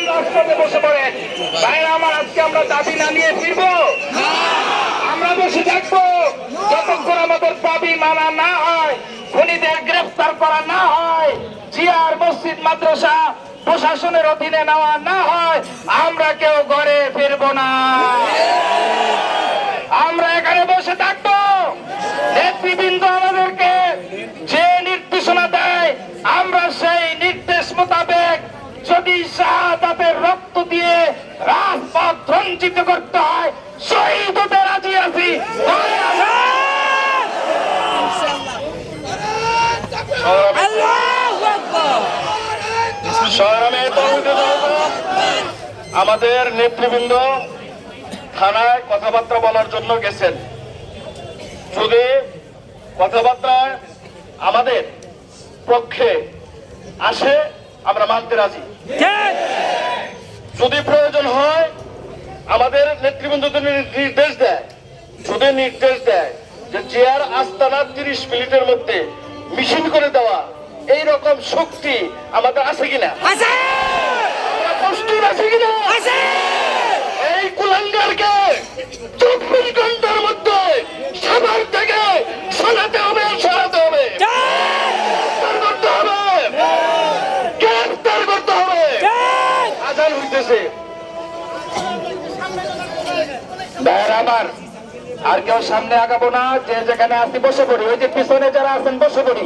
রাজপথে বসে পড়েন। ভাইরা আমার, আজকে আমরা দাবি না নিয়ে ফিরবো? আমরা বসে থাকবো যতক্ষণ আমাদের দাবি মানা না হয়, খুনিদের গ্রেফতার করা না হয়, জিয়ার মসজিদ মাদ্রাসা প্রশাসনের অধীনে নেওয়া না হয়, আমরা কেউ ঘরে ফিরবো না। আমরা এখানে বসে থাকবো। নেতৃবৃন্দ আমাদেরকে যে নির্দেশনা দেয়, আমরা সেই নির্দেশ মোতাবেক যদি শাহাদাতের রক্ত দিয়ে রাজপথ রঞ্জিত করতে হয়, শহীদ হতে রাজি আছি। আমাদের নেতৃবৃন্দ থানায় কথাবার্তা বলার জন্য গেছেন। যদি কথাবার্তায় আমাদের পক্ষে আসে, আমরা মানতে রাজি। যদি প্রয়োজন হয়, আমাদের নেতৃবৃন্দ নির্দেশ দেয়, যদি নির্দেশ দেয় যে জিয়ার আস্তানা 30 মিনিটের মধ্যে মিছিল করে দেওয়া, এইরকম শক্তি আমাদের আছে কিনা? আমরা প্রস্তুত আছি কিনা? এই কুলাঙ্গারকে 24 ঘন্টার মধ্যে সবার থেকে সরাতে হবে, সরাতে হবে, গ্রেফতার করতে হবে, গ্রেফতার করতে হবে। আজান হইতেছে। ভাইরা আমার, আর কেউ সামনে আগাবো না। যে যেখানে আসি বসে পড়ি। ওই যে পিছনে যারা আছেন বসে পড়ি।